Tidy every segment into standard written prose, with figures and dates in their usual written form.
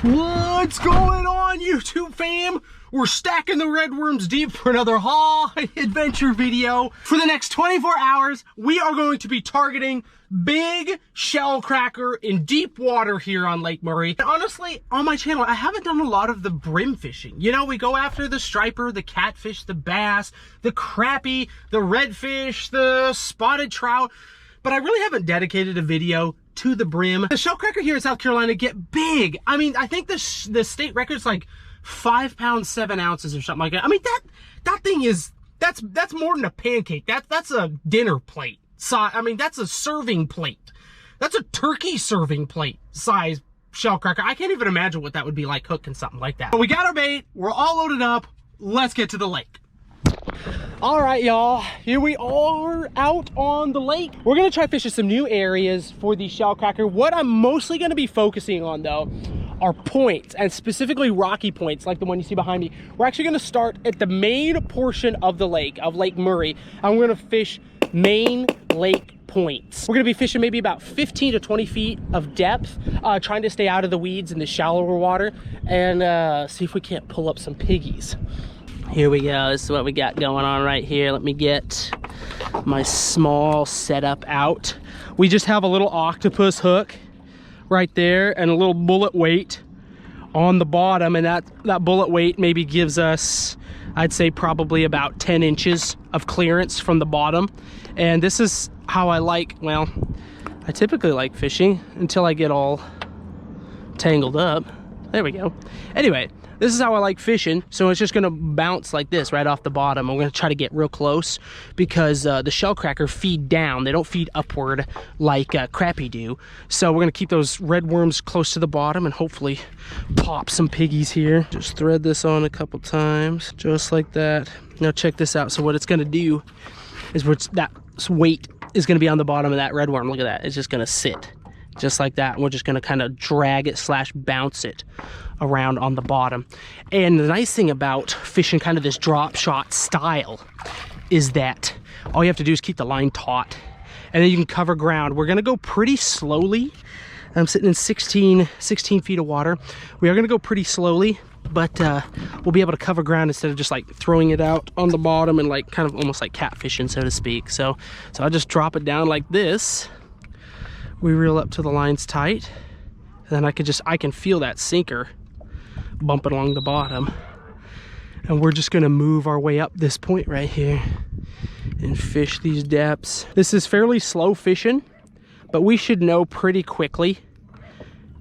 What's going on, YouTube fam? We're stacking the red worms deep for another haul adventure video. For the next 24 hours, we are going to be targeting big shellcracker in deep water here on Lake Murray. And honestly, on my channel, I haven't done a lot of the brim fishing. You know, we go after the striper, the catfish, the bass, the crappie, the redfish, the spotted trout, but I really haven't dedicated a video to the brim. The shellcracker here in South Carolina get big. I mean, I think the state record's like 5 pounds 7 ounces or something like that. I mean, that thing is, that's more than a pancake. That's a dinner plate size. I mean, that's a serving plate. That's a turkey serving plate size shellcracker. I can't even imagine what that would be like cooking something like that. But we got our bait. We're all loaded up. Let's get to the lake. All right, y'all, here we are out on the lake. We're gonna try fishing some new areas for the shellcracker. What I'm mostly gonna be focusing on though are points, and specifically rocky points like the one you see behind me. We're actually gonna start at the main portion of the lake, of Lake Murray, and we're gonna fish main lake points. We're gonna be fishing maybe about 15 to 20 feet of depth, trying to stay out of the weeds in the shallower water, and see if we can't pull up some piggies. Here we go. This is what we got going on right here. Let me get my small setup out. We just have a little octopus hook right there and a little bullet weight on the bottom, and that bullet weight maybe gives us, I'd say, probably about 10 inches of clearance from the bottom. And this is how I like, well, I typically like fishing until I get all tangled up. There we go. Anyway, this is how I like fishing. So it's just gonna bounce like this right off the bottom. I'm gonna try to get real close because the shellcracker feed down. They don't feed upward like crappie do. So we're gonna keep those red worms close to the bottom and hopefully pop some piggies here. Just thread this on a couple times, just like that. Now check this out. So what it's gonna do is that weight is gonna be on the bottom of that red worm. Look at that, it's just gonna sit just like that. And we're just gonna kind of drag it / bounce it around on the bottom. And the nice thing about fishing kind of this drop shot style is that all you have to do is keep the line taut, and then you can cover ground. We're gonna go pretty slowly. I'm sitting in 16 feet of water. We are gonna go pretty slowly, but we'll be able to cover ground instead of just like throwing it out on the bottom and like kind of almost like catfishing, so to speak. So I'll just drop it down like this. We reel up to the lines tight, and then I can feel that sinker bumping along the bottom, and we're just gonna move our way up this point right here and fish these depths. This is fairly slow fishing, but we should know pretty quickly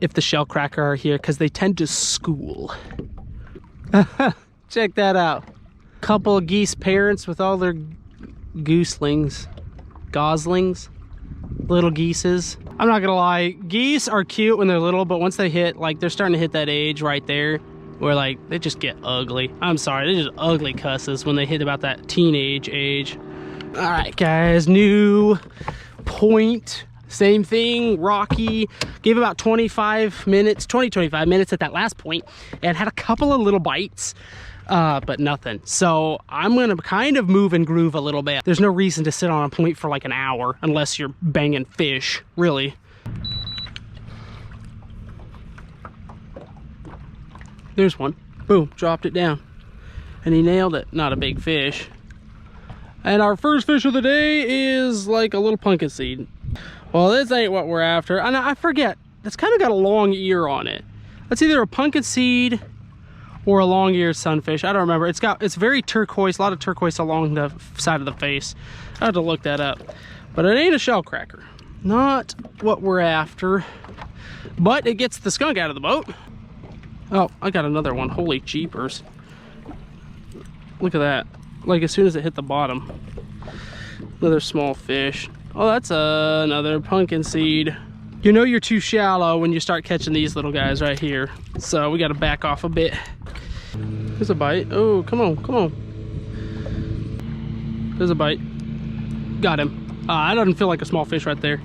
if the shellcracker are here because they tend to school. Check that out. Couple of geese parents with all their goslings, little geeses. I'm not gonna lie, geese are cute when they're little, but once they hit, like, they're starting to hit that age right there where like they just get ugly. I'm sorry, they're just ugly cusses when they hit about that teenage age. All right, guys, new point, same thing, rocky. Gave about 25 minutes at that last point, and had a couple of little bites, but nothing. So I'm gonna kind of move and groove a little bit. There's no reason to sit on a point for like an hour unless you're banging fish, really. There's one. Boom, dropped it down. And he nailed it. Not a big fish. And our first fish of the day is like a little pumpkin seed. Well, this ain't what we're after. And I forget, it's kind of got a long ear on it. That's either a pumpkin seed or a long-eared sunfish. I don't remember. It's very turquoise, a lot of turquoise along the side of the face. I have to look that up. But it ain't a shellcracker. Not what we're after. But it gets the skunk out of the boat. Oh, I got another one. Holy jeepers. Look at that. Like as soon as it hit the bottom. Another small fish. Oh, that's another pumpkin seed. You know you're too shallow when you start catching these little guys right here. So we got to back off a bit. There's a bite. Oh, come on, come on. There's a bite. Got him. That doesn't feel like a small fish right there.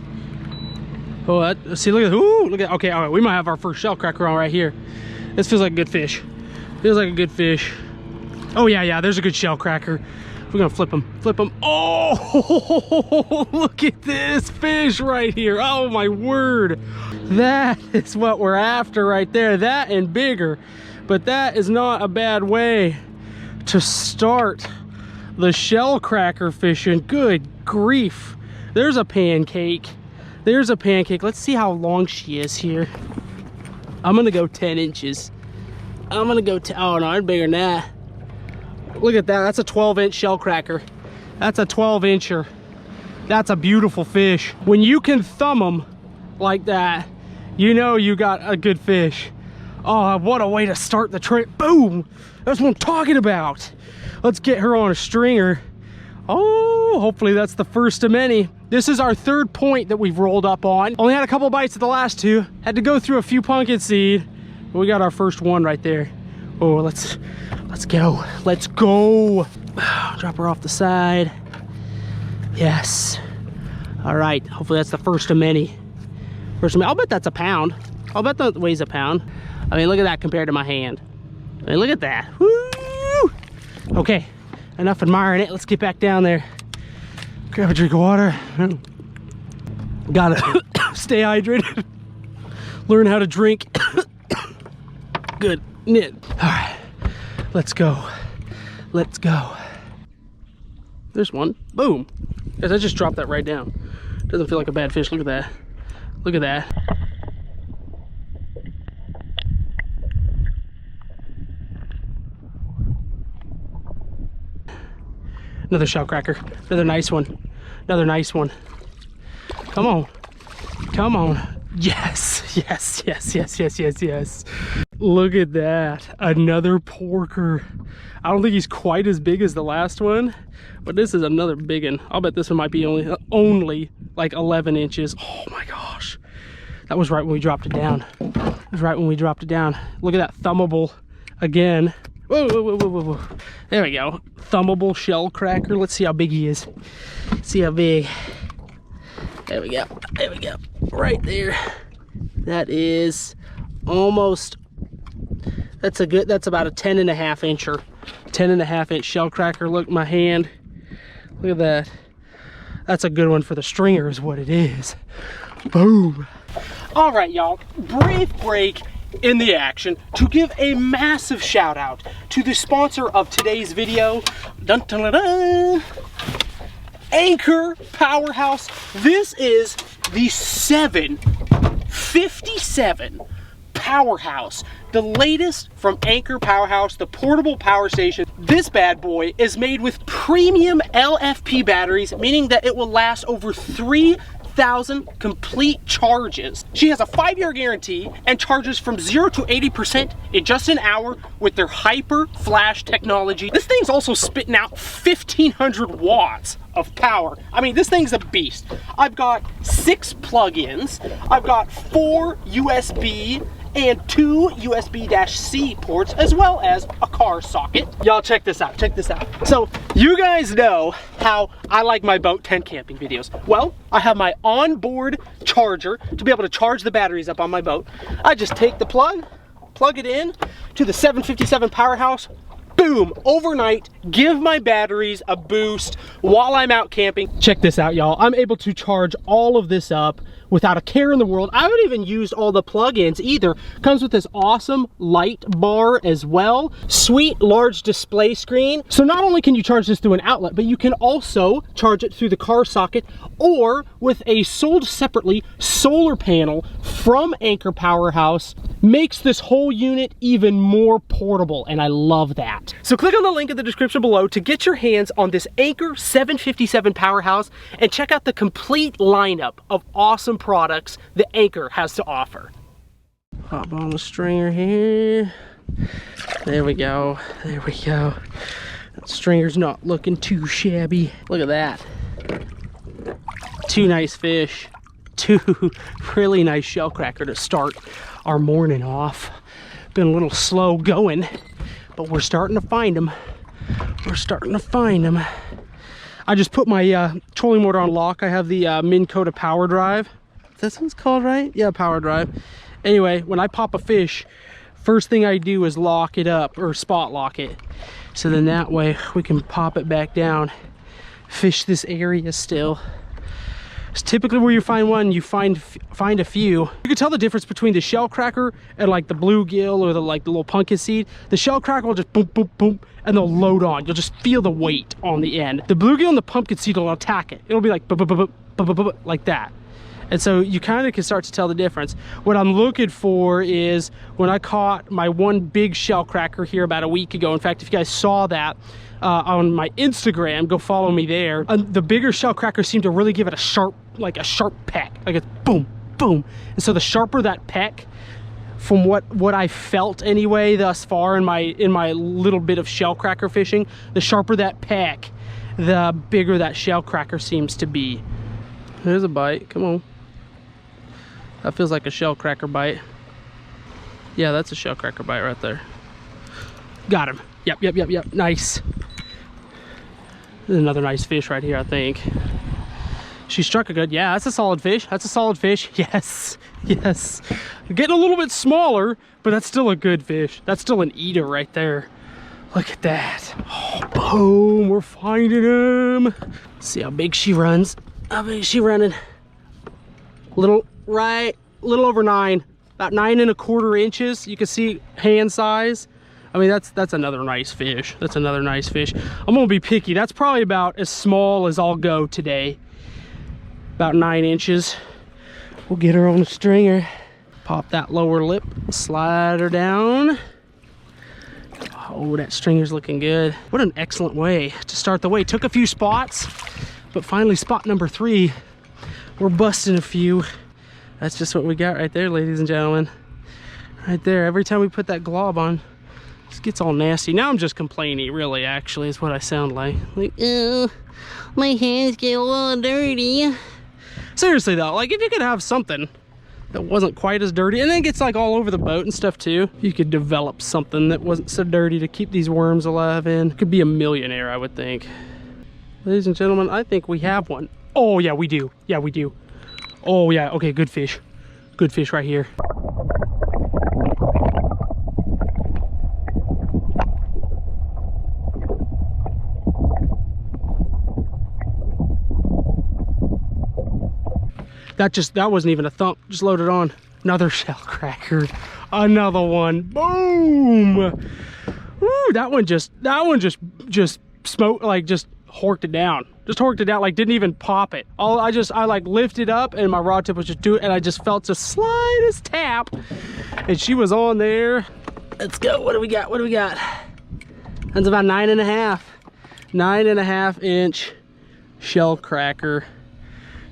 Oh, see, look at, ooh, look at, okay, all right, we might have our first shellcracker on right here. This feels like a good fish. Feels like a good fish. Oh yeah, there's a good shellcracker. We're gonna flip him, flip him. Oh, look at this fish right here. Oh my word. That is what we're after right there. That and bigger. But that is not a bad way to start the ShellCracker fishing. Good grief. There's a pancake. There's a pancake. Let's see how long she is here. I'm gonna go 10 inches. I'm gonna go, oh no, I'm bigger than that. Look at that, that's a 12-inch ShellCracker. That's a 12-incher. That's a beautiful fish. When you can thumb them like that, you know you got a good fish. Oh, what a way to start the trip. Boom, that's what I'm talking about. Let's get her on a stringer. Oh, hopefully that's the first of many. This is our third point that we've rolled up on. Only had a couple bites at the last two. Had to go through a few pumpkin seed. But we got our first one right there. Oh, let's go. Let's go. Drop her off the side. Yes. All right, hopefully that's the first of many. First of many. I'll bet that's a pound. I'll bet that weighs a pound. I mean, look at that compared to my hand. I mean, look at that. Woo! Okay, enough admiring it. Let's get back down there. Grab a drink of water. Gotta stay hydrated. Learn how to drink. Good. Knit. All right, let's go. Let's go. There's one. Boom. Guys, I just dropped that right down. Doesn't feel like a bad fish. Look at that. Look at that. Another ShellCracker. Another nice one. Another nice one. Come on. Come on. Yes. Yes. Yes. Yes. Yes. Yes. Yes. Look at that. Another porker. I don't think he's quite as big as the last one, but this is another big one. I'll bet this one might be only like 11 inches. Oh my gosh. That was right when we dropped it down. That was right when we dropped it down. Look at that thumbable again. Whoa, whoa, whoa, whoa, whoa. There we go. Thumbable ShellCracker. Let's see how big he is. See how big. There we go. There we go. Right there. That is almost, that's about a 10 and a half incher. 10 and a half inch ShellCracker. Look, my hand. Look at that. That's a good one for the stringer is what it is. Boom. All right, y'all. Brief break in the action to give a massive shout out to the sponsor of today's video. Dun, dun, dun, dun. Anchor Powerhouse. This is the 757 Powerhouse, the latest from Anchor Powerhouse, the portable power station. This bad boy is made with premium LFP batteries, meaning that it will last over 3,000 complete charges. She has a 5-year guarantee and charges from 0 to 80% in just an hour with their hyper flash technology. This thing's also spitting out 1,500 watts of power. I mean, this thing's a beast. I've got 6 plug-ins. I've got 4 USB and 2 USB-C ports, as well as a car socket. Y'all check this out, check this out. So you guys know how I like my boat tent camping videos. Well, I have my onboard charger to be able to charge the batteries up on my boat. I just take the plug it in to the 757 Powerhouse, boom, overnight, give my batteries a boost while I'm out camping. Check this out, y'all. I'm able to charge all of this up without a care in the world. I haven't even used all the plug-ins either. Comes with this awesome light bar as well. Sweet large display screen. So not only can you charge this through an outlet, but you can also charge it through the car socket or with a sold separately solar panel from Anchor Powerhouse. Makes this whole unit even more portable, and I love that. So click on the link in the description below to get your hands on this Anchor 757 Powerhouse and check out the complete lineup of awesome products that Anchor has to offer. Hop on the stringer here. There we go. There we go. That stringer's not looking too shabby. Look at that. 2 nice fish. 2 really nice ShellCracker to start our morning off. Been a little slow going, but we're starting to find them. We're starting to find them. I just put my trolling motor on lock. I have the Minn Kota Power Drive. This one's called right? Yeah, Power Drive. Anyway, when I pop a fish first thing I do is lock it up or spot lock it. So then that way we can pop it back down, fish this area still. It's typically where you find one, you find a few. You can tell the difference between the ShellCracker and like the bluegill or the little pumpkin seed. The ShellCracker will just boom, boom, boom, and they'll load on. You'll just feel the weight on the end. The bluegill and the pumpkin seed will attack it. It'll be like like that. And so you kind of can start to tell the difference. What I'm looking for is when I caught my one big ShellCracker here about a week ago. In fact, if you guys saw that on my Instagram, go follow me there. The bigger ShellCracker seemed to really give it a sharp peck. Like it's boom, boom. And so the sharper that peck, from what I felt anyway thus far in my little bit of ShellCracker fishing, the sharper that peck, the bigger that ShellCracker seems to be. There's a bite, come on. That feels like a ShellCracker bite. Yeah, that's a ShellCracker bite right there. Got him. Yep. Nice. There's another nice fish right here, I think. She struck a good, yeah, that's a solid fish. That's a solid fish. Yes. Getting a little bit smaller, but that's still a good fish. That's still an eater right there. Look at that. Oh, boom, we're finding him. Let's see how big she runs. How big is she running? Little over 9, about 9 1/4 inches. You can see hand size. I mean, that's another nice fish. That's another nice fish. I'm gonna be picky. That's probably about as small as I'll go today. About 9 inches. We'll get her on the stringer. Pop that lower lip, slide her down. Oh, that stringer's looking good. What an excellent way to start the way. Took a few spots, but finally spot number 3. We're busting a few. That's just what we got right there, ladies and gentlemen. Right there. Every time we put that glob on, it gets all nasty. Now I'm just complaining, really, actually, is what I sound like. Like, oh, my hands get a little dirty. Seriously, though, like, if you could have something that wasn't quite as dirty, and then it gets, like, all over the boat and stuff, too, you could develop something that wasn't so dirty to keep these worms alive in. Could be a millionaire, I would think. Ladies and gentlemen, I think we have one. Oh, yeah, we do. Yeah, we do. Oh, yeah. Okay, good fish. Good fish right here. That wasn't even a thump. Just loaded on. Another ShellCracker. Another one. Boom! Woo, that one just smoked, like, just horked it down. Just horked it down, like didn't even pop it. I like lifted up and my rod tip was just doing it, and I just felt the slightest tap and she was on there. Let's go. What do we got? What do we got? That's about 9.5 inch ShellCracker.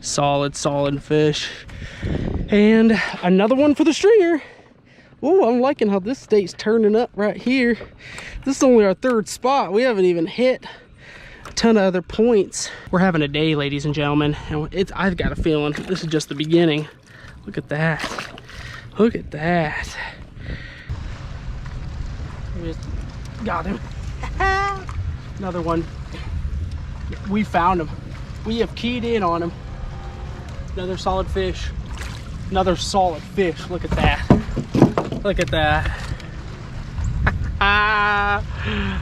Solid fish. And another one for the stringer. Oh, I'm liking how this state's turning up right here. This is only our 3rd spot. We haven't even hit a ton of other points. We're having a day, ladies and gentlemen, and I've got a feeling this is just the beginning. Look at that. Look at that. Got him. Another one. We found him. We have keyed in on him. Another solid fish. Another solid fish. Look at that. Look at that.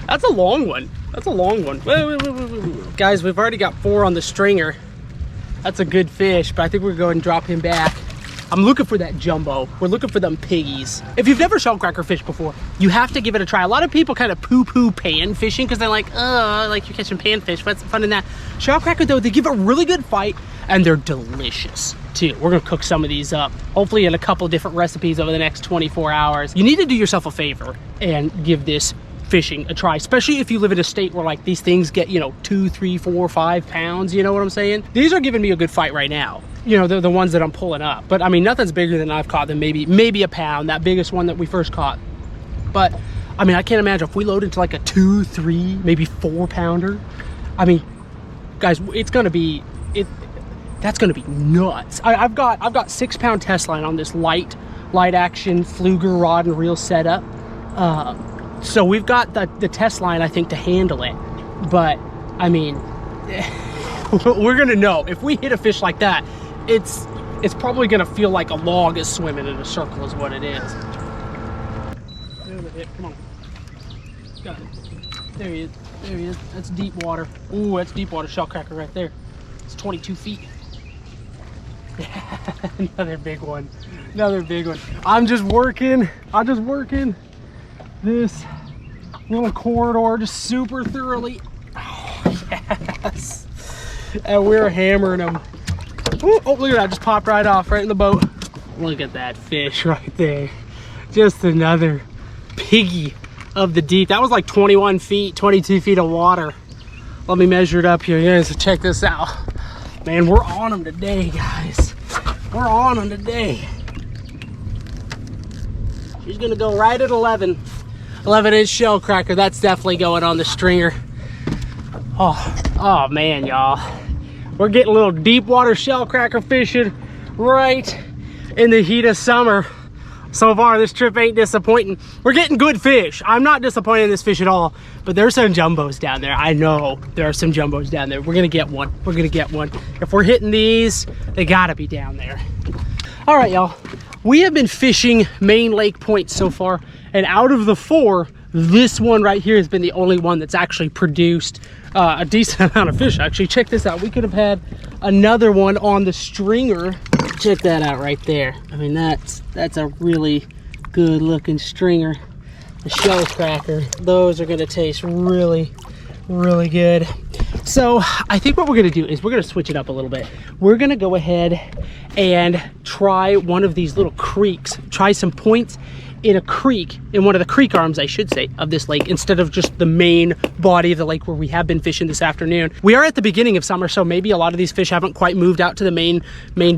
That's a long one. That's a long one. Wait. Guys, we've already got 4 on the stringer. That's a good fish, but I think we're going to drop him back. I'm looking for that jumbo. We're looking for them piggies. If you've never ShellCracker fished before, you have to give it a try. A lot of people kind of poo-poo pan fishing because they're like, oh, like you're catching panfish. What's fun in that? ShellCracker, though, they give a really good fight, and they're delicious, too. We're going to cook some of these up, hopefully in a couple different recipes over the next 24 hours. You need to do yourself a favor and give this fishing a try, especially if you live in a state where like these things get, you know, 2, 3, 4, 5 pounds. You know what I'm saying? These are giving me a good fight right now. You know, they're the ones that I'm pulling up, but I mean, nothing's bigger than I've caught them. Maybe a pound, that biggest one that we first caught. But I mean, I can't imagine if we load into like a 2, 3, maybe 4 pounder. I mean, guys, it's gonna be that's gonna be nuts. I've got 6-pound test line on this light action Fluger rod and reel setup. So we've got the test line, I think, to handle it. But I mean, we're gonna know if we hit a fish like that. It's probably gonna feel like a log is swimming in a circle, is what it is. Come on. Got it. There he is. There he is. That's deep water. Ooh, that's deep water shellcracker right there. It's 22 feet. Another big one. Another big one. I'm just working this little corridor just super thoroughly. Oh, yes. And we're hammering them. Ooh, oh, look at that. Just popped right off, right in the boat. Look at that fish right there. Just another piggy of the deep. That was like 21 feet, 22 feet of water. Let me measure it up here, guys. Check this out. Man, we're on them today, guys. We're on them today. She's gonna go right at 11. 11-inch shellcracker. That's definitely going on the stringer. Oh man, y'all. We're getting a little deep water shellcracker fishing right in the heat of summer. So far, this trip ain't disappointing. We're getting good fish. I'm not disappointed in this fish at all, but there's some jumbos down there. I know there are some jumbos down there. We're gonna get one. We're gonna get one. If we're hitting these, they gotta be down there. All right, y'all. We have been fishing main lake points so far, and out of the 4, this one right here has been the only one that's actually produced a decent amount of fish. Actually, check this out. We could have had another one on the stringer. Check that out right there. I mean, that's a really good looking stringer. The shellcracker. Those are gonna taste really, really good. So I think what we're gonna do is we're gonna switch it up a little bit. We're gonna go ahead and try one of these little creeks, try some points in a creek, in one of the creek arms, I should say, of this lake, instead of just the main body of the lake where we have been fishing this afternoon. We are at the beginning of summer, so maybe a lot of these fish haven't quite moved out to the main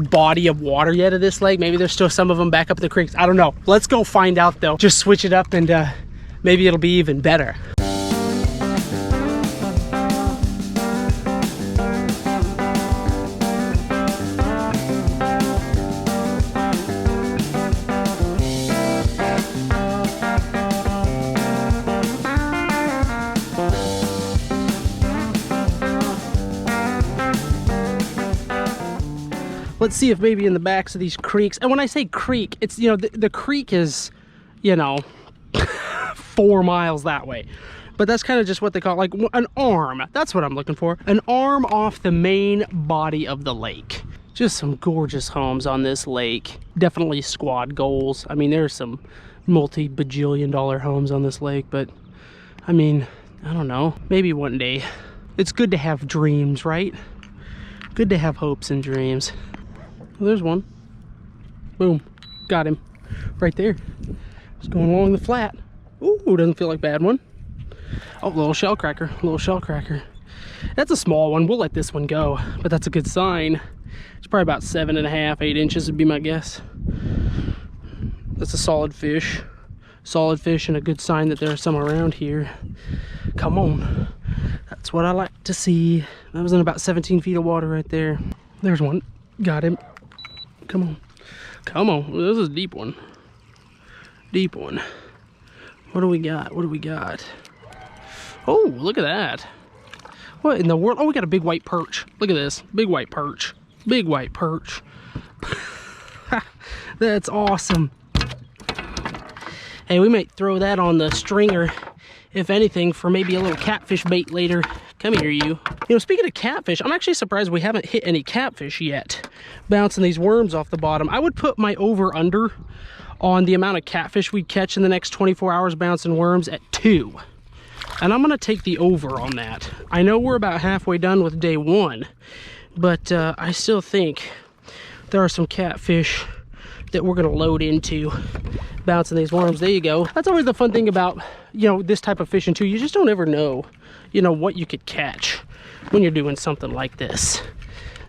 body of water yet of this lake. Maybe there's still some of them back up the creeks. I don't know. Let's go find out though. Just switch it up and maybe it'll be even better. Let's see if maybe in the backs of these creeks, and when I say creek, it's, you know, the creek is, you know, 4 miles that way. But that's kind of just what they call, like, an arm. That's what I'm looking for. An arm off the main body of the lake. Just some gorgeous homes on this lake. Definitely squad goals. I mean, there's some multi-bajillion-dollar homes on this lake, but, I mean, I don't know. Maybe one day. It's good to have dreams, right? Good to have hopes and dreams. Well, there's one. Boom. Got him. Right there. Just going along the flat. Ooh, doesn't feel like a bad one. Oh, little shellcracker. Little shellcracker. That's a small one. We'll let this one go, but that's a good sign. It's probably about 7.5, 8 inches would be my guess. That's a solid fish. Solid fish and a good sign that there are some around here. Come on. That's what I like to see. That was in about 17 feet of water right there. There's one. Got him. Come on. Come on. This is a deep one. Deep one. What do we got? What do we got? Oh, look at that. What in the world? Oh, we got a big white perch. Look at this. Big white perch. Big white perch. That's awesome. Hey, we might throw that on the stringer, if anything, for maybe a little catfish bait later. Come here, you. You know, speaking of catfish, I'm actually surprised we haven't hit any catfish yet. Bouncing these worms off the bottom. I would put my over-under on the amount of catfish we catch in the next 24 hours bouncing worms at 2. And I'm gonna take the over on that. I know we're about halfway done with day 1, but I still think there are some catfish that we're gonna load into bouncing these worms. There you go. That's always the fun thing about, you know, this type of fishing too. You just don't ever know, you know, what you could catch when you're doing something like this.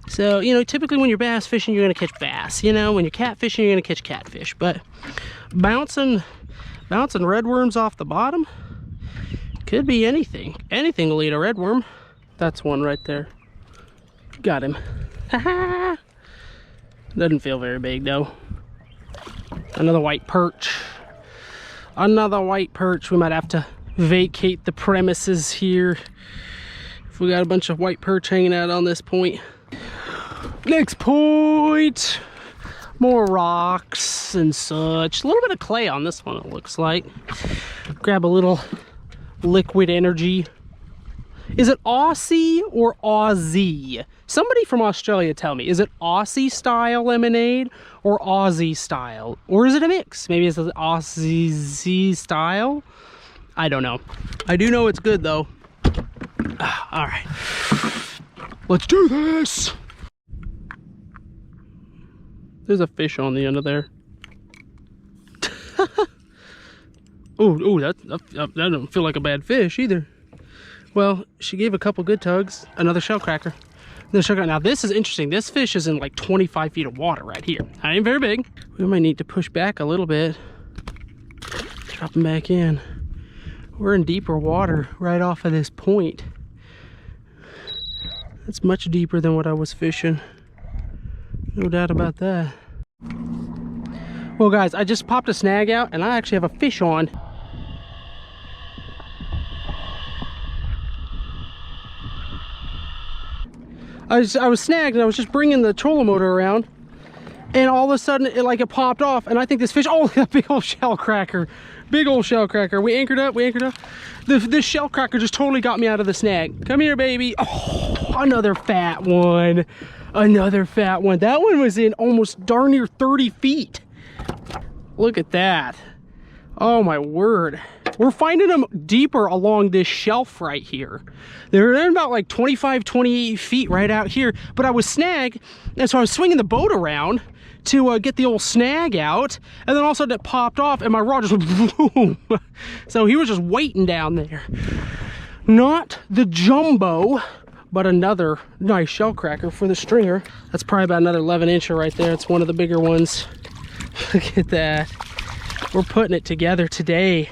So, you know, typically when you're bass fishing, you're gonna catch bass. You know, when you're catfishing, you're gonna catch catfish. But bouncing red worms off the bottom could be anything. Anything will eat a red worm. That's one right there. Got him. Doesn't feel very big though. Another white perch. Another white perch. We might have to vacate the premises here if we got a bunch of white perch hanging out on this point. Next point. More rocks. rocks and such. A little bit of clay on this one, it looks like. Grab a little liquid energy. Is it Aussie or Aussie? Somebody from Australia tell me, is it Aussie style lemonade or Aussie style? Or is it a mix? Maybe it's an Aussie style? I don't know. I do know it's good though. All right, let's do this. There's a fish on the end of there. Oh, that doesn't feel like a bad fish either. Well, she gave a couple good tugs. Another shellcracker. Now this is interesting. This fish is in like 25 feet of water right here. I ain't very big. We might need to push back a little bit. Drop him back in. We're in deeper water right off of this point. It's much deeper than what I was fishing. No doubt about that. Well guys, I just popped a snag out and I actually have a fish on. I was snagged and I was just bringing the trolling motor around and all of a sudden it popped off and I think this fish, oh, that big old shellcracker. Big old shellcracker. We anchored up. This shellcracker just totally got me out of the snag. Come here, baby. Oh, another fat one. Another fat one. That one was in almost darn near 30 feet. Look at that. Oh my word. We're finding them deeper along this shelf right here. They're about like 25, 28 feet right out here. But I was snagged, and so I was swinging the boat around to get the old snag out, and then all of a sudden it popped off and my rod just went boom. So he was just waiting down there. Not the jumbo, but another nice shellcracker for the stringer. That's probably about another 11-incher right there. It's one of the bigger ones. Look at that. We're putting it together today.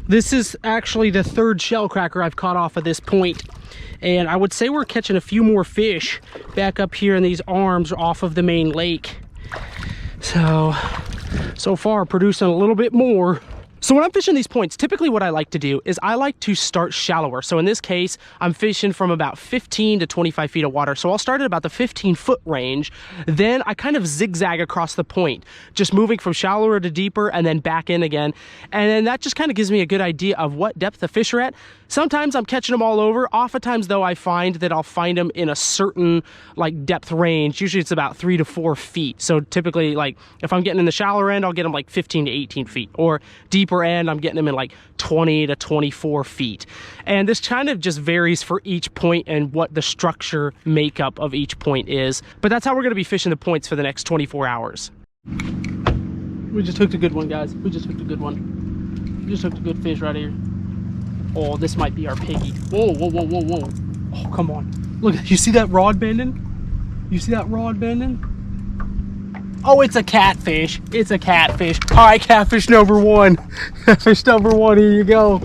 This is actually the third shellcracker I've caught off of this point. And I would say we're catching a few more fish back up here in these arms off of the main lake. So far producing a little bit more. So when I'm fishing these points, typically what I like to do is I like to start shallower. So in this case, I'm fishing from about 15 to 25 feet of water. So I'll start at about the 15-foot range. Then I kind of zigzag across the point, just moving from shallower to deeper and then back in again. And then that just kind of gives me a good idea of what depth the fish are at. Sometimes I'm catching them all over. Oftentimes though, I find that I'll find them in a certain like depth range. Usually it's about 3 to 4 feet. So typically like if I'm getting in the shallower end, I'll get them like 15 to 18 feet, or deeper end, I'm getting them in like 20 to 24 feet. And this kind of just varies for each point and what the structure makeup of each point is. But that's how we're gonna be fishing the points for the next 24 hours. We just hooked a good one, guys. We just hooked a good one. We just hooked a good fish right here. Oh, this might be our piggy. Whoa, whoa, whoa, whoa, whoa. Oh, come on. Look, you see that rod bending? You see that rod bending? Oh, it's a catfish. It's a catfish. All right, catfish number one. Catfish number one, here you go.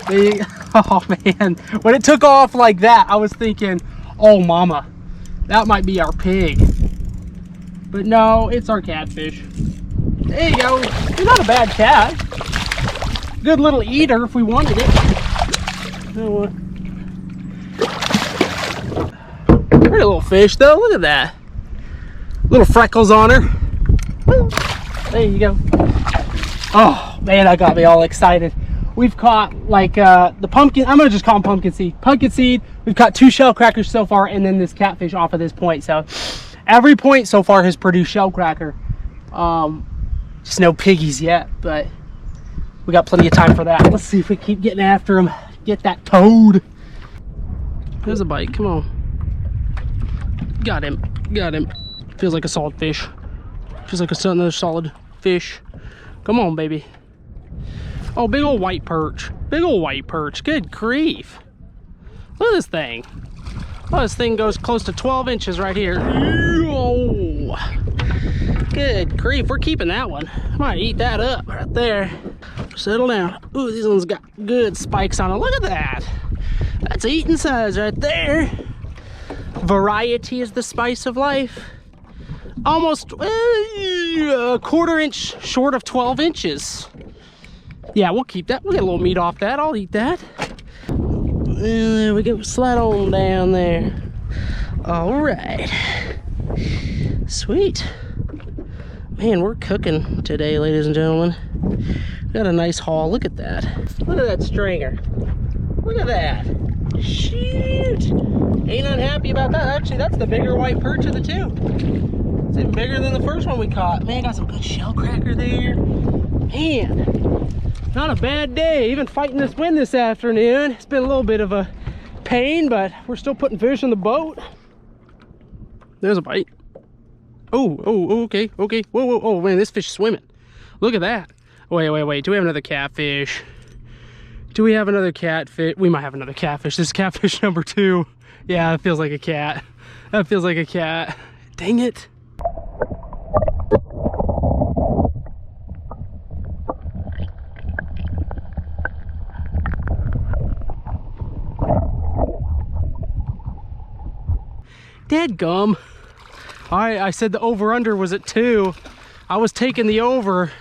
There you go. Oh, man. When it took off like that, I was thinking, oh, mama, that might be our pig. But no, it's our catfish. There you go. He's not a bad cat. Good little eater if we wanted it. You know what? Pretty little fish though. Look at that. Little freckles on her. There you go. Oh man, that got me all excited. We've caught like the pumpkin. I'm gonna just call them pumpkin seed. Pumpkin seed. We've caught 2 shellcrackers so far, and then this catfish off of this point. So every point so far has produced shellcracker. Just no piggies yet, but we got plenty of time for that. Let's see if we keep getting after him. Get that toad. There's a bite. Come on. Got him. Got him. Feels like a solid fish. Feels like another solid fish. Come on, baby. Oh, big old white perch. Big old white perch. Good grief. Look at this thing. Oh, this thing goes close to 12 inches right here. Oh. Good grief. We're keeping that one. I might eat that up right there. Settle down. Ooh, these ones got good spikes on them. Look at that. That's eating size right there. Variety is the spice of life. Almost a quarter-inch short of 12 inches. Yeah, we'll keep that. We'll get a little meat off that. I'll eat that. There we go. Slide on down there. All right. Sweet. Man, we're cooking today, ladies and gentlemen. We got a nice haul. Look at that. Look at that stringer. Look at that. Shoot. Ain't unhappy about that. Actually, that's the bigger white perch of the two. It's even bigger than the first one we caught. Man, got some good shellcracker there. Man, not a bad day. Even fighting this wind this afternoon. It's been a little bit of a pain, but we're still putting fish in the boat. There's a bite. Oh, okay. Whoa, oh man, this fish is swimming. Look at that. Wait. Do we have another catfish? Do we have another catfish? We might have another catfish. This is catfish number 2. Yeah, that feels like a cat. That feels like a cat. Dang it. Dadgum. I said the over-under was at 2. I was taking the over.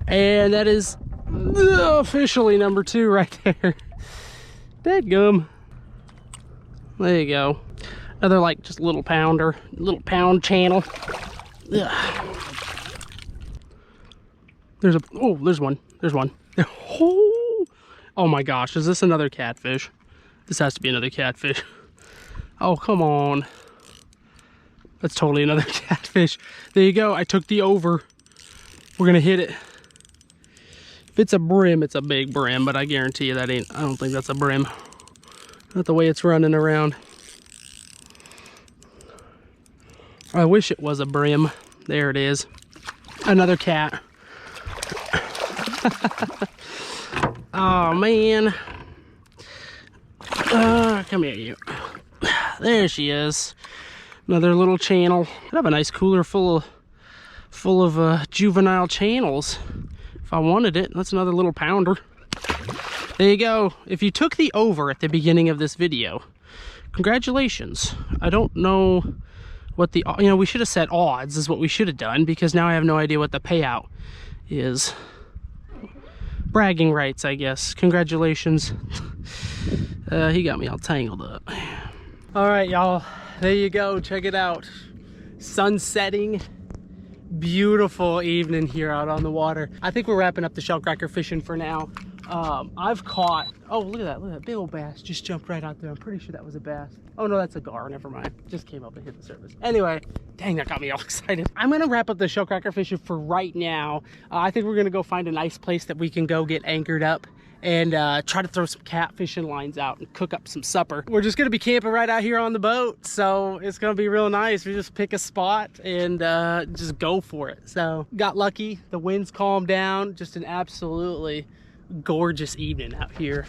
And that is officially number 2 right there. Dadgum. There you go. Another like just little pounder. Little pound channel. Ugh. There's one. There's one. Oh my gosh, is this another catfish? This has to be another catfish. Oh, come on. That's totally another catfish. There you go. I took the over. We're gonna hit it. If it's a brim, it's a big brim, but I guarantee you that ain't, I don't think that's a brim. Not the way it's running around. I wish it was a brim. There it is. Another cat. Oh man. Come here, you. There she is. Another little channel. I have a nice cooler full of juvenile channels. If I wanted it, that's another little pounder. There you go. If you took the over at the beginning of this video, congratulations. I don't know what the, we should have set odds is what we should have done, because now I have no idea what the payout is. Bragging rights, I guess. Congratulations. He got me all tangled up. All right, y'all. There you go. Check it out. Sun setting. Beautiful evening here out on the water. I think we're wrapping up the shellcracker fishing for now. I've caught, oh, look at that big old bass just jumped right out there. I'm pretty sure that was a bass. Oh no, that's a gar, never mind. Just came up and hit the surface. Anyway, dang, that got me all excited. I'm gonna wrap up the shellcracker fishing for right now. I think we're gonna go find a nice place that we can go get anchored up and try to throw some catfishing lines out and cook up some supper. We're just gonna be camping right out here on the boat, so it's gonna be real nice. We just pick a spot and just go for it. So got lucky, the winds calmed down, just an absolutely gorgeous evening out here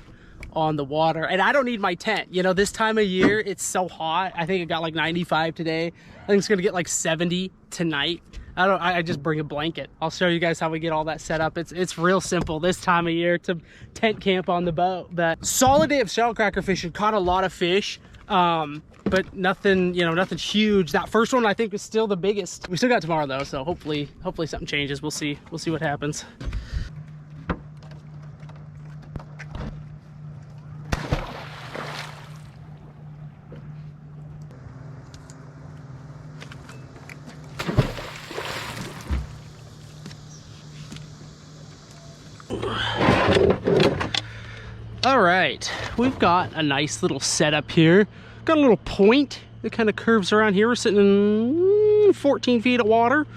on the water. And I don't need my tent, this time of year it's so hot. I think it got like 95 today. I think it's gonna get like 70 tonight. I just bring a blanket. I'll show you guys how we get all that set up. It's real simple this time of year to tent camp on the boat. But solid day of shellcracker fishing. Caught a lot of fish, but nothing, nothing huge. That first one I think is still the biggest. We still got tomorrow though, so hopefully something changes. We'll see what happens. All right, we've got a nice little setup here. Got a little point that kind of curves around here. We're sitting in 14 feet of water.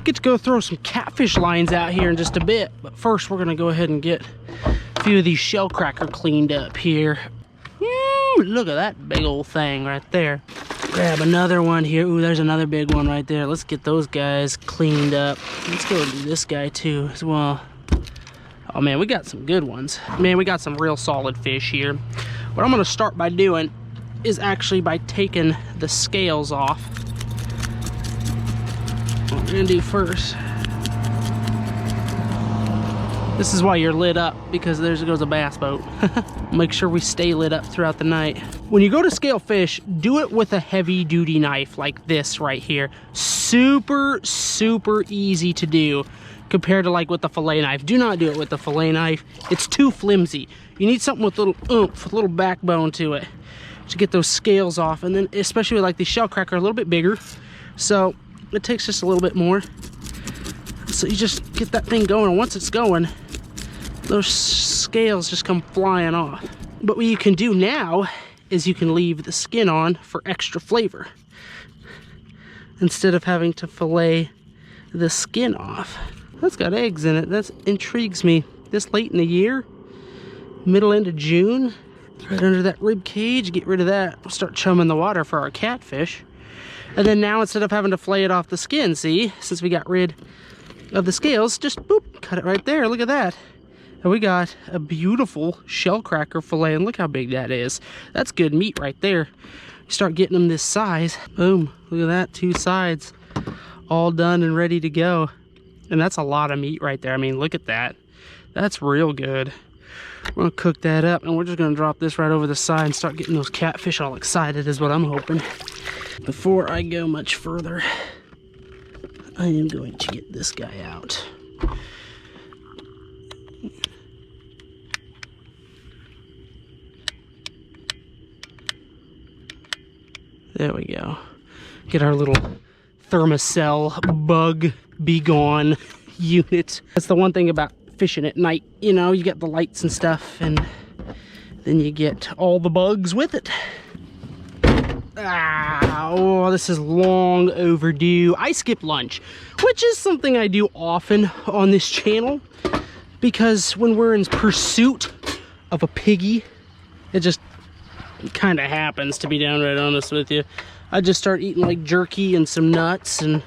Get to go throw some catfish lines out here in just a bit. But first, we're gonna go ahead and get a few of these shellcracker cleaned up here. Woo, look at that big old thing right there. Grab another one here. Ooh, there's another big one right there. Let's get those guys cleaned up. Let's go do this guy too as well. Oh man, we got some good ones. Man, we got some real solid fish here. What I'm gonna start by doing is actually by taking the scales off. What we're gonna do first. This is why you're lit up, because there goes a bass boat. Make sure we stay lit up throughout the night. When you go to scale fish, do it with a heavy duty knife like this right here. Super, super easy to do compared to like with the fillet knife. Do not do it with the fillet knife. It's too flimsy. You need something with a little oomph, with a little backbone to it to get those scales off. And then especially with like the shellcracker, a little bit bigger. So it takes just a little bit more. So you just get that thing going, and once it's going, those scales just come flying off. But what you can do now is you can leave the skin on for extra flavor instead of having to fillet the skin off. That's got eggs in it. That intrigues me. This late in the year, middle end of June, right under that rib cage, get rid of that. We'll start chumming the water for our catfish. And then now, instead of having to fillet it off the skin, see, since we got rid of the scales, just boop, cut it right there. Look at that. And we got a beautiful shellcracker fillet, and look how big that is. That's good meat right there. You start getting them this size, boom, look at that, 2 sides all done and ready to go. And that's a lot of meat right there. I mean, look at that. That's real good. We're gonna cook that up, and we're just gonna drop this right over the side and start getting those catfish all excited is what I'm hoping. Before I go much further, I am going to get this guy out. There we go. Get our little thermocell bug be gone unit. That's the one thing about fishing at night. You know, you get the lights and stuff, and then you get all the bugs with it. Ah, oh, this is long overdue. I skip lunch, which is something I do often on this channel, because when we're in pursuit of a piggy, it just kind of happens, to be downright honest with you. I just start eating like jerky and some nuts, and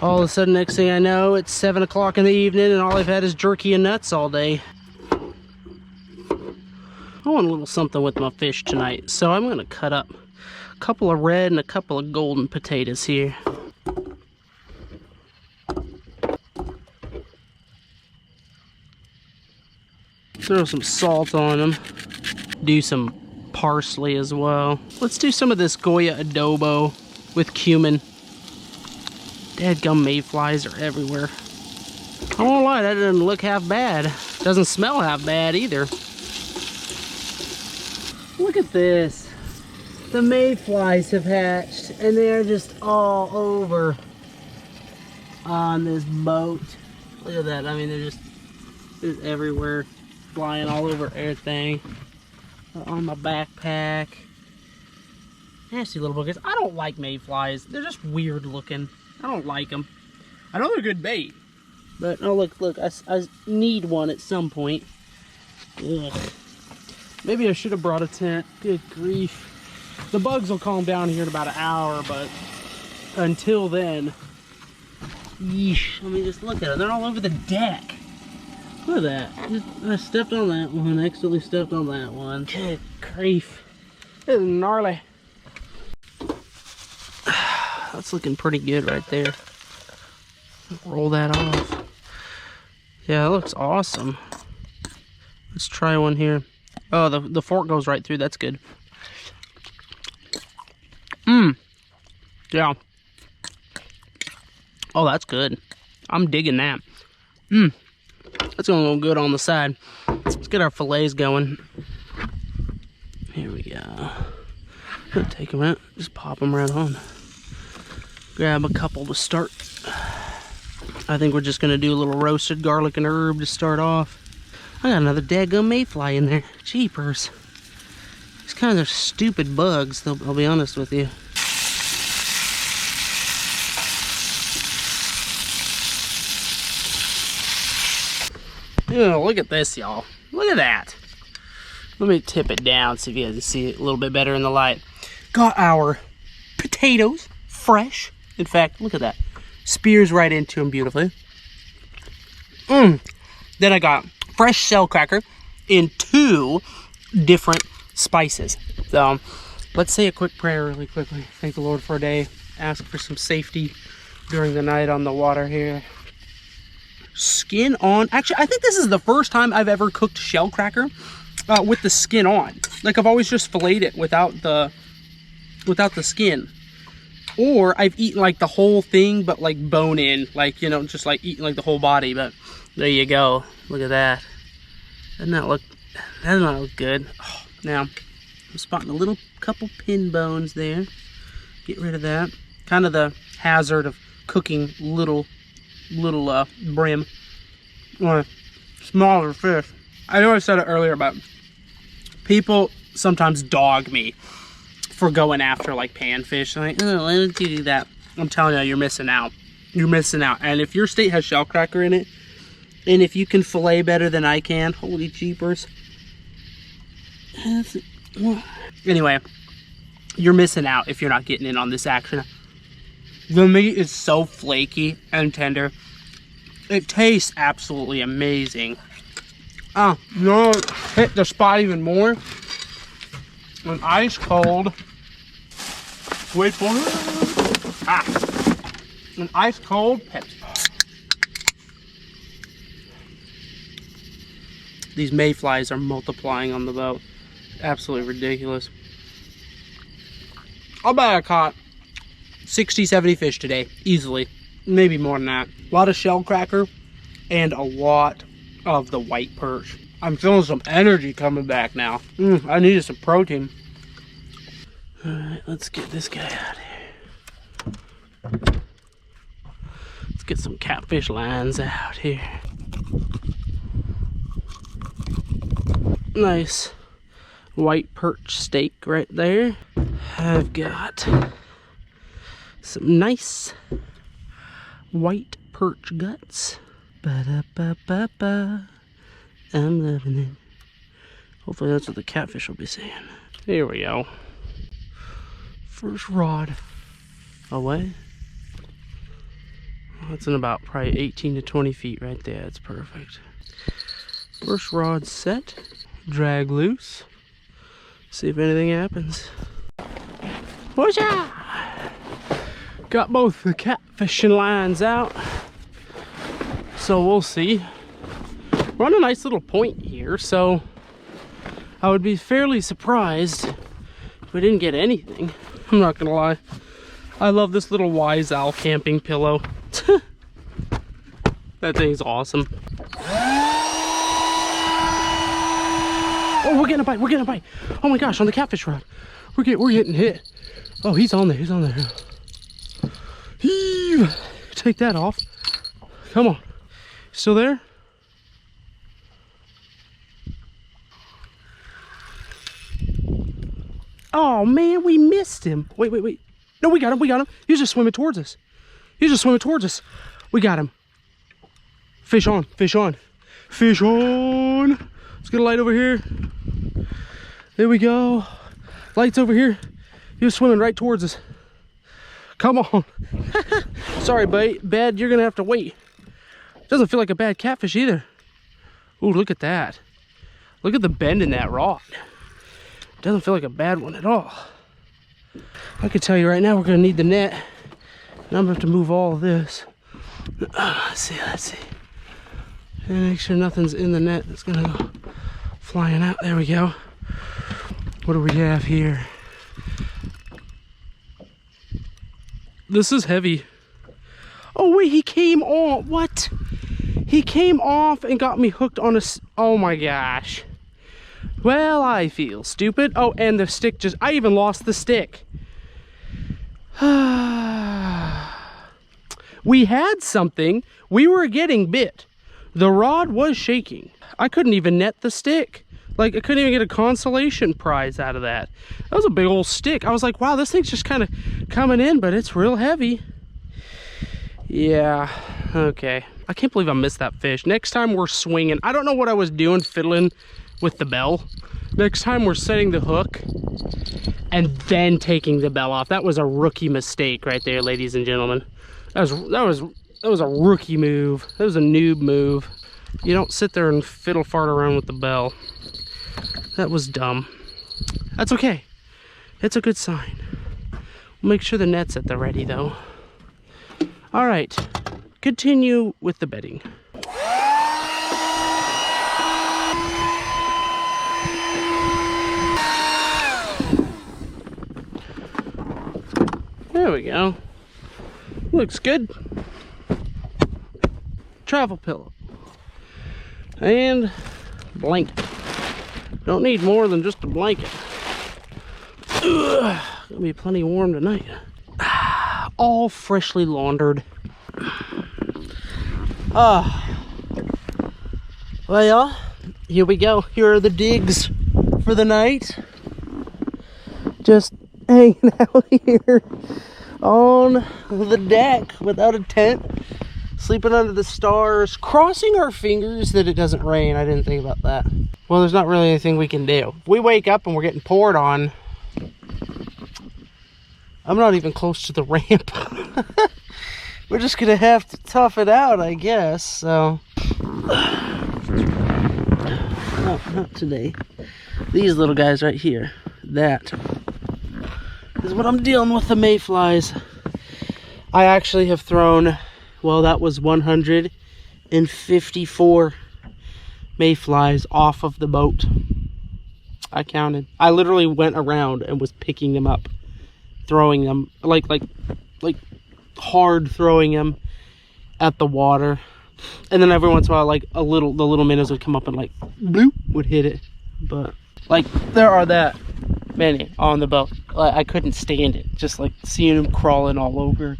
all of a sudden, next thing I know, it's 7 o'clock in the evening, and all I've had is jerky and nuts all day. I want a little something with my fish tonight, so I'm going to cut up a couple of red and a couple of golden potatoes here. Throw some salt on them. Do some parsley as well. Let's do some of this Goya adobo with cumin. Dadgum mayflies are everywhere. I won't lie, that doesn't look half bad. Doesn't smell half bad either. Look at this. The mayflies have hatched, and they're just all over on this boat. Look at that. I mean, they're just everywhere, flying all over everything. On my backpack. Nasty little boogers. I don't like mayflies. They're just weird looking. I don't like them. I know they're good bait, but oh look, I need one at some point. Ugh. Maybe I should have brought a tent. Good grief. The bugs will calm down here in about an hour, but until then, yeesh. I mean, just look at them. They're all over the deck. Look at that. I stepped on that one. I accidentally stepped on that one. Good grief. This is gnarly. That's looking pretty good right there. Roll that off. Yeah, it looks awesome. Let's try one here. Oh, the fork goes right through. That's good. Yeah. Oh, that's good. I'm digging that. That's gonna go good on the side. Let's get our fillets going. Here we go. Take them out. Just pop them right on. Grab a couple to start. I think we're just gonna do a little roasted garlic and herb to start off. I got another daggum mayfly in there. Jeepers. These kinds of stupid bugs, I'll be honest with you. Oh, look at this, y'all. Look at that. Let me tip it down, see if you guys can see it a little bit better in the light. Got our potatoes, fresh. In fact, look at that. Spears right into them beautifully. Then I got fresh shellcracker in 2 different spices. So, let's say a quick prayer really quickly. Thank the Lord for a day. Ask for some safety during the night on the water here. Skin on. Actually, I think this is the first time I've ever cooked shellcracker with the skin on. Like, I've always just filleted it without the skin. Or I've eaten like the whole thing, but like bone in, like, you know, just like eating like the whole body. But there you go. Look at that. Doesn't that look good? Oh, now, I'm spotting a little couple pin bones there. Get rid of that. kind of the hazard of cooking little brim or smaller fish. I know I said it earlier, but people sometimes dog me for going after like panfish. I'm like, oh, why don't you do that? I'm telling you, you're missing out. You're missing out. And if your state has ShellCracker in it, and if you can fillet better than I can, holy jeepers. Anyway, you're missing out if you're not getting in on this action. The meat is so flaky and tender. It tastes absolutely amazing. Oh, no, hit the spot even more. An ice cold. Wait for it. An ice cold Pepsi. These mayflies are multiplying on the boat. Absolutely ridiculous. I'll bet I caught 60, 70 fish today, easily. Maybe more than that. A lot of ShellCracker and a lot of the white perch. I'm feeling some energy coming back now. I needed some protein. All right, let's get this guy out of here. Let's get some catfish lines out here. Nice white perch steak right there. I've got some nice white perch guts. Ba-da-ba-ba-ba. I'm loving it. Hopefully that's what the catfish will be saying. Here we go. First rod away. That's in about probably 18 to 20 feet right there. That's perfect. First rod set. Drag loose. See if anything happens. Whoosha! Got both the catfishing lines out. So we'll see. We're on a nice little point here, so I would be fairly surprised if we didn't get anything. I'm not gonna lie. I love this little Wise Owl camping pillow. That thing's awesome. Oh, we're getting a bite, we're getting a bite. Oh my gosh, on the catfish rod. We're getting hit. Oh, he's on there, he's on there. Heave! Take that off. Come on. Still there? Oh man, we missed him. Wait. No, we got him. He's just swimming towards us. We got him. Fish on. Let's get a light over here. There we go. Lights over here. He was swimming right towards us. Come on. Sorry, bad, you're gonna have to wait. Doesn't feel like a bad catfish either. Ooh, look at that. Look at the bend in that rod. Doesn't feel like a bad one at all. I can tell you right now, we're gonna need the net. Now I'm gonna have to move all of this. Let's see. And make sure nothing's in the net that's gonna go flying out. There we go. What do we have here? This is heavy. Oh wait, he came off. What? He came off and got me hooked on a... Oh my gosh. Well, I feel stupid. Oh, and the stick just... I even lost the stick. We had something. We were getting bit. The rod was shaking. I couldn't even net the stick. Like, I couldn't even get a consolation prize out of that. That was a big old stick. I was like, wow, this thing's just kind of coming in, but it's real heavy. Yeah, okay. I can't believe I missed that fish. Next time we're swinging. I don't know what I was doing fiddling with the bell. Next time we're setting the hook and then taking the bell off. That was a rookie mistake right there, ladies and gentlemen. That was a rookie move. That was a noob move. You don't sit there and fiddle fart around with the bell. That was dumb. That's okay. It's a good sign. We'll make sure the net's at the ready though. All right, continue with the bedding. There we go. Looks good. Travel pillow. And blanket. Don't need more than just a blanket. Ugh, it'll be plenty warm tonight. all freshly laundered. Well, here we go. Here are the digs for the night. Just hanging out here on the deck without a tent, sleeping under the stars, crossing our fingers that it doesn't rain. I didn't think about that. Well, there's not really anything we can do. If we wake up and we're getting poured on, I'm not even close to the ramp. We're just gonna have to tough it out, I guess. So not today. These little guys right here. That is what I'm dealing with, the mayflies. I actually have thrown, well, that was 154 mayflies off of the boat. I counted. I literally went around and was picking them up, throwing them like hard, throwing them at the water. And then every once in a while, like the little minnows would come up and like bloop would hit it. But like there are that many on the boat. I couldn't stand it, just like seeing them crawling all over.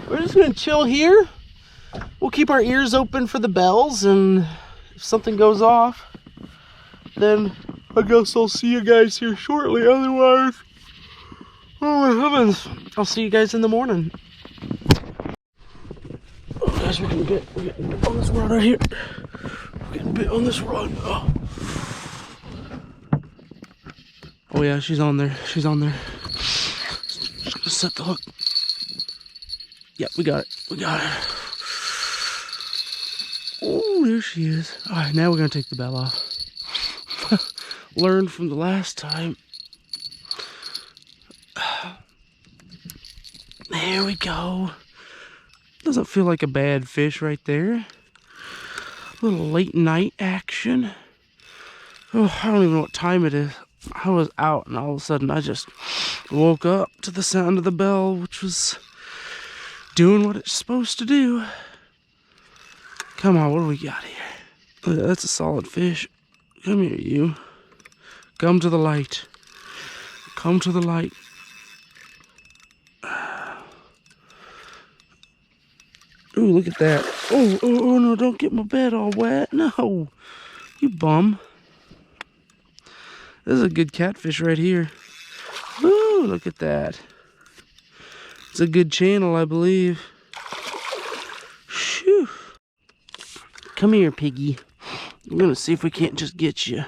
We're just gonna chill here. We'll keep our ears open for the bells, and if something goes off, then I guess I'll see you guys here shortly. Otherwise, oh my heavens, I'll see you guys in the morning. Oh guys, we're getting bit on this rod right here. We're getting bit on this rod. Oh yeah, she's on there. She's on there. Just gonna set the hook. Yep, we got it. We got it. Oh, there she is. Alright, now we're gonna take the bell off. Learned from the last time. There we go. Doesn't feel like a bad fish right there. A little late night action. Oh, I don't even know what time it is. I was out and all of a sudden I just woke up to the sound of the bell, which was doing what it's supposed to do. Come on, what do we got here? Oh, that's a solid fish. Come here, you. Come to the light. Come to the light. Ooh, look at that. Oh, no, don't get my bed all wet. No, you bum. This is a good catfish right here. Ooh, look at that. It's a good channel, I believe. Shoo. Come here, piggy. We're gonna see if we can't just get you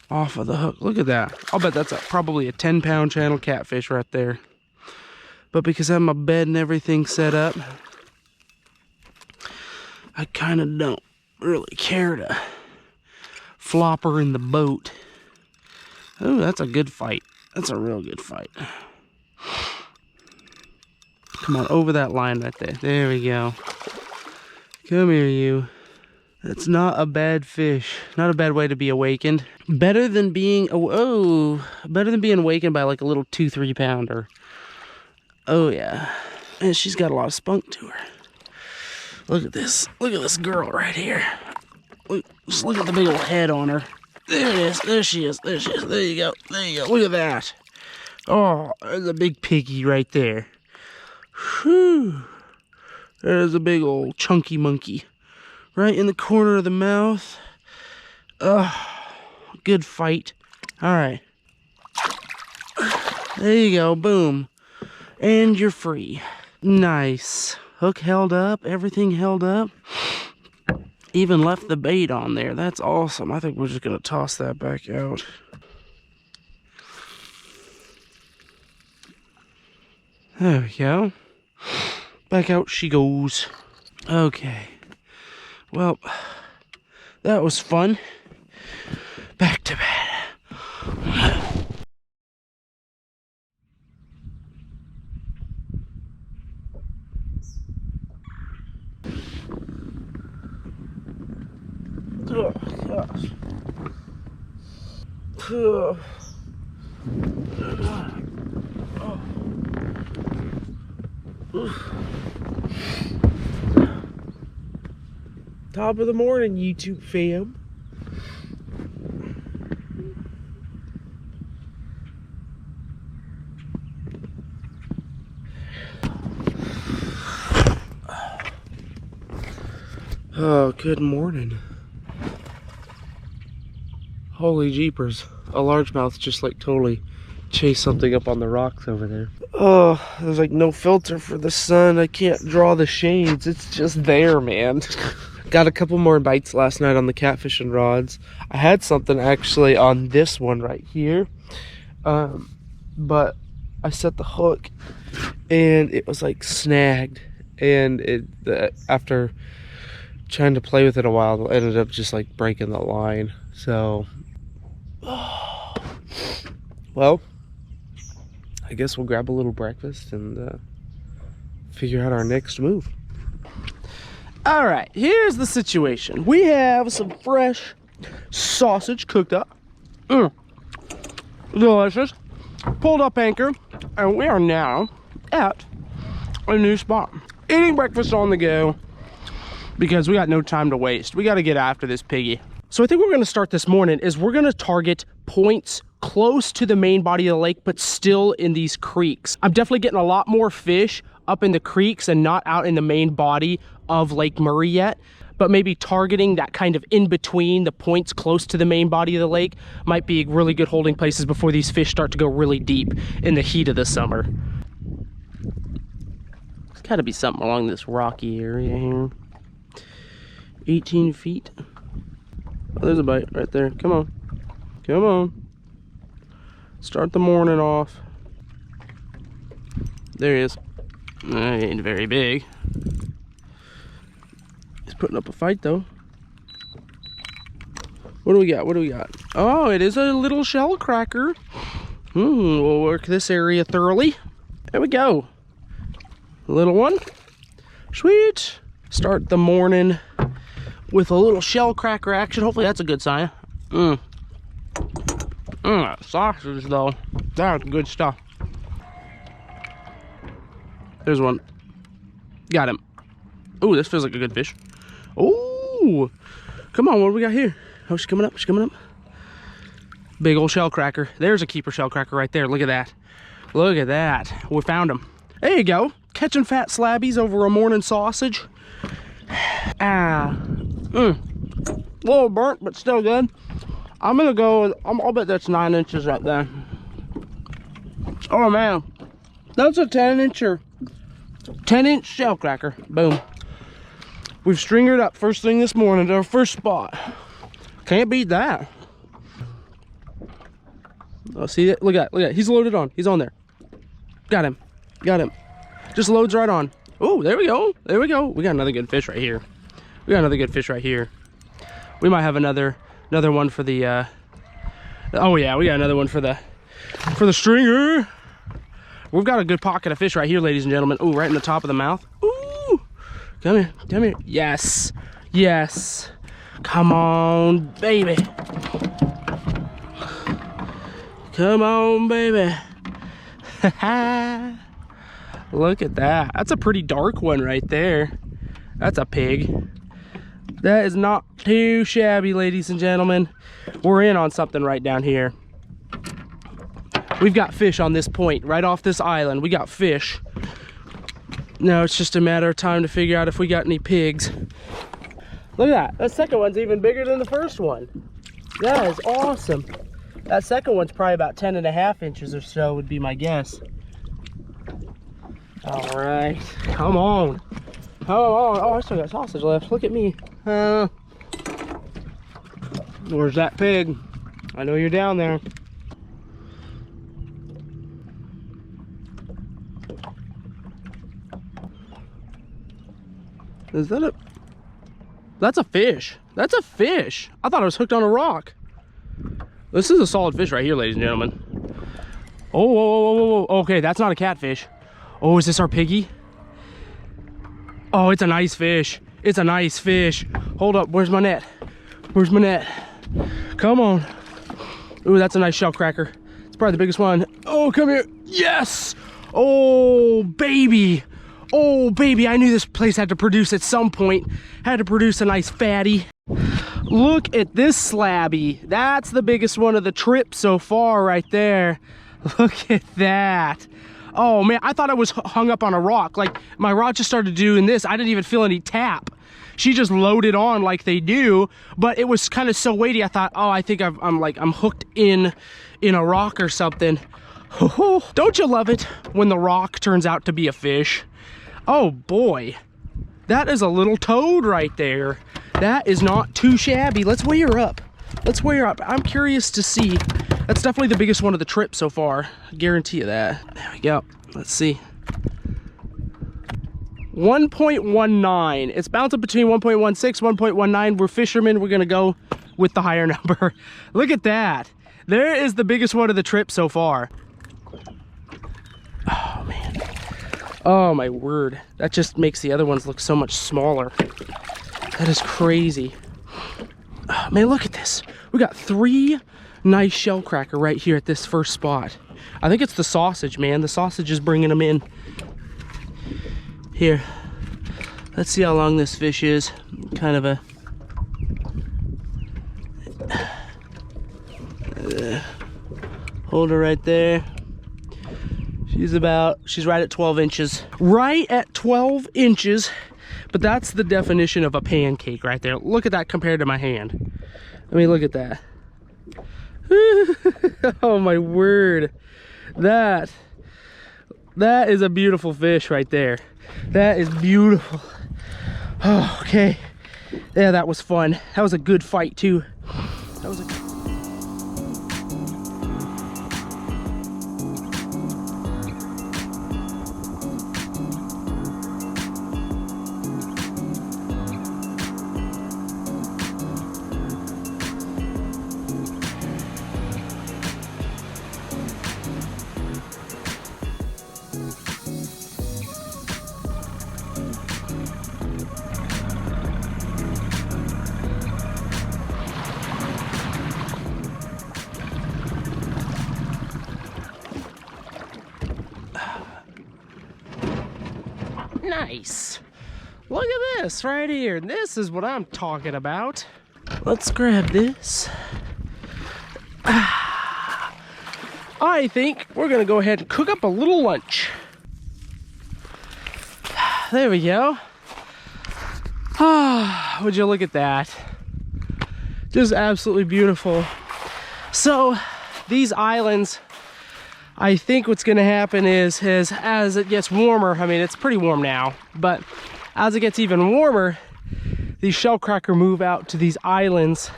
off of the hook. Look at that. I'll bet that's probably a 10-pound channel catfish right there. But because I have my bed and everything set up, I kind of don't really care to flop her in the boat. Oh, that's a good fight. That's a real good fight. Come on, over that line right there. There we go. Come here, you. That's not a bad fish. Not a bad way to be awakened. Better than being better than being awakened by like a little 2-3 pounder. Oh yeah. And she's got a lot of spunk to her. Look at this. Look at this girl right here. Just look at the big old head on her. There it is. There she is. There she is. There you go. There you go. Look at that. Oh, there's a big piggy right there. Whew. There's a big old chunky monkey. Right in the corner of the mouth. Good fight. Alright. There you go. Boom. And you're free. Nice. Hook held up. Everything held up. Even left the bait on there. That's awesome. I think we're just going to toss that back out. There we go. Back out she goes. Okay. Well, that was fun. Back to bed. Oh, gosh. Oh. Top of the morning, YouTube fam. Oh, good morning. Holy jeepers. A largemouth just like totally chased something up on the rocks over there. Oh, there's like no filter for the sun. I can't draw the shades. It's just there, man. Got a couple more bites last night on the catfish and rods. I had something actually on this one right here. But I set the hook and it was like snagged. And after trying to play with it a while, it ended up just like breaking the line. So, well, I guess we'll grab a little breakfast and figure out our next move. All right, here's the situation. We have some fresh sausage cooked up. Delicious. Pulled up anchor, and we are now at a new spot. Eating breakfast on the go because we got no time to waste. We got to get after this piggy. So I think we're going to start this morning is we're going to target points close to the main body of the lake, but still in these creeks. I'm definitely getting a lot more fish up in the creeks and not out in the main body of Lake Murray yet, but maybe targeting that kind of in between the points close to the main body of the lake might be really good holding places before these fish start to go really deep in the heat of the summer. There's got to be something along this rocky area here. 18 feet. Oh, there's a bite right there. Come on. Come on. Start the morning off. There he is. Ain't very big. He's putting up a fight though. What do we got? What do we got? Oh, it is a little ShellCracker. We'll work this area thoroughly. There we go. Little one. Sweet. Start the morning with a little ShellCracker action. Hopefully that's a good sign. Sausage though. That's good stuff. There's one. Got him. Oh, this feels like a good fish. Oh, come on, what do we got here? Oh, she's coming up, she's coming up. Big old ShellCracker. There's a keeper ShellCracker right there. Look at that. Look at that. We found him. There you go. Catching fat slabbies over a morning sausage. A little burnt, but still good. I'm gonna go with, I'll bet that's 9 inches right there. Oh man, that's a 10-incher. 10-inch ShellCracker. Boom. We've stringered up first thing this morning to our first spot. Can't beat that. Oh, see it? Look at it. He's loaded on. He's on there. Got him. Got him. Just loads right on. Oh, there we go. There we go. We got another good fish right here. We got another good fish right here. We might have another one for the oh yeah, we got another one for the stringer. We've got a good pocket of fish right here, ladies and gentlemen. Oh, right in the top of the mouth. Ooh, come here, come here. Yes, yes. Come on, baby. Come on, baby. Look at that. That's a pretty dark one right there. That's a pig. That is not too shabby, ladies and gentlemen. We're in on something right down here. We've got fish on this point, right off this island. We got fish. Now it's just a matter of time to figure out if we got any pigs. Look at that. That second one's even bigger than the first one. That is awesome. That second one's probably about 10.5 inches or so would be my guess. All right, come on. Come on. Oh, I still got sausage left. Look at me. Where's that pig? I know you're down there. Is that a... That's a fish. That's a fish. I thought it was hooked on a rock. This is a solid fish right here, ladies and gentlemen. Oh, whoa, whoa, whoa, whoa. Okay, that's not a catfish. Oh, is this our piggy? Oh, it's a nice fish. It's a nice fish. Hold up, where's my net? Where's my net? Come on. Ooh, that's a nice ShellCracker. It's probably the biggest one. Oh, come here. Yes! Oh, baby. Oh, baby, I knew this place had to produce at some point. Had to produce a nice fatty. Look at this slabby. That's the biggest one of the trip so far right there. Look at that. Oh man, I thought I was hung up on a rock. Like my rod just started doing this. I didn't even feel any tap. she just loaded on like they do, but it was kind of so weighty. I thought, oh, I think I'm hooked in a rock or something. Don't you love it when the rock turns out to be a fish? Oh boy, that is a little toad right there. That is not too shabby. Let's weigh her up. Let's weigh her up. I'm curious to see. That's definitely the biggest one of the trip so far. I guarantee you that. There we go. Let's see. 1.19. It's bouncing between 1.16, 1.19. We're fishermen. We're going to go with the higher number. Look at that. There is the biggest one of the trip so far. Oh, man. Oh, my word. That just makes the other ones look so much smaller. That is crazy. Oh, man, look at this. We got 3 nice shellcracker right here at this first spot. I think it's the sausage, man. The sausage is bringing them in. Here. Let's see how long this fish is. Kind of a... hold her right there. She's right at 12 inches. Right at 12 inches. But that's the definition of a pancake right there. Look at that compared to my hand. I mean, look at that. Oh my word. That is a beautiful fish right there. That is beautiful. Oh, okay. Yeah, that was fun. That was a good fight too. That was a nice. Look at this right here. This is what I'm talking about. Let's grab this. I think we're gonna go ahead and cook up a little lunch. There we go. Ah, would you look at that? Just absolutely beautiful. So these islands, I think what's gonna happen is as it gets warmer, I mean, it's pretty warm now, but as it gets even warmer, these shellcracker move out to these islands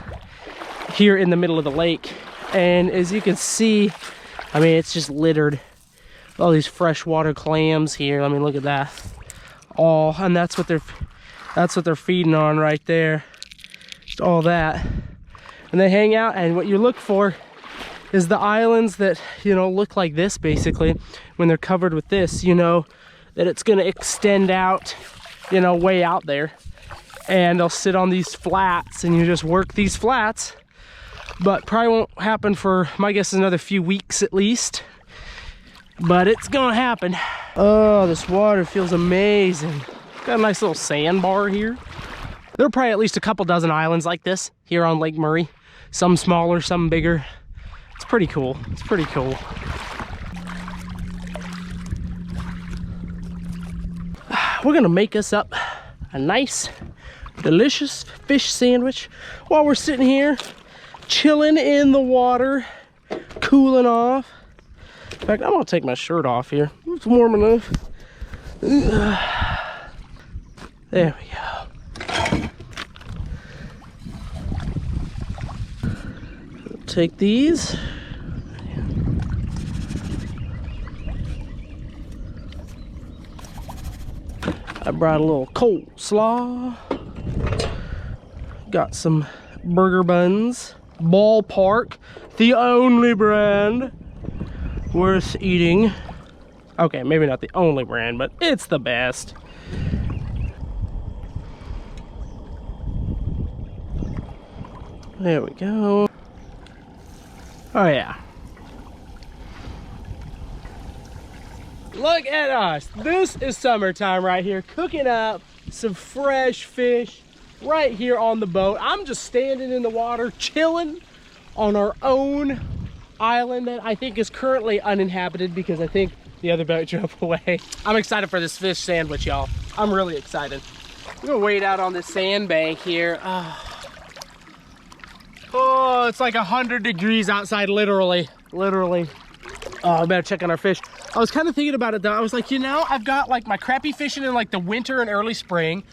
here in the middle of the lake. And as you can see, I mean, it's just littered with all these freshwater clams here. I mean, look at that. All, and that's what they're feeding on right there. Just all that. And they hang out, and what you look for is the islands that, you know, look like this basically. When they're covered with this, you know that it's gonna extend out, you know, way out there. And they'll sit on these flats, and you just work these flats. But probably won't happen for, my guess is another few weeks at least. But it's gonna happen. Oh, this water feels amazing. Got a nice little sandbar here. There are probably at least a couple dozen islands like this here on Lake Murray. Some smaller, some bigger. It's pretty cool. It's pretty cool. We're gonna make us up a nice, delicious fish sandwich while we're sitting here, chilling in the water, cooling off. In fact, I'm gonna take my shirt off here. It's warm enough. There we go. Take these. I brought a little coleslaw. Got some burger buns. Ballpark, the only brand worth eating. Okay, maybe not the only brand, but it's the best. There we go. Oh yeah. Look at us. This is summertime right here, cooking up some fresh fish right here on the boat. I'm just standing in the water, chilling on our own island that I think is currently uninhabited because I think the other boat drove away. I'm excited for this fish sandwich, y'all. I'm really excited. I'm gonna wait out on the sandbank here. Oh, it's like 100 degrees outside, literally. Oh, I better check on our fish. I was kind of thinking about it though. I was like, you know, I've got like my crappie fishing in like the winter and early spring.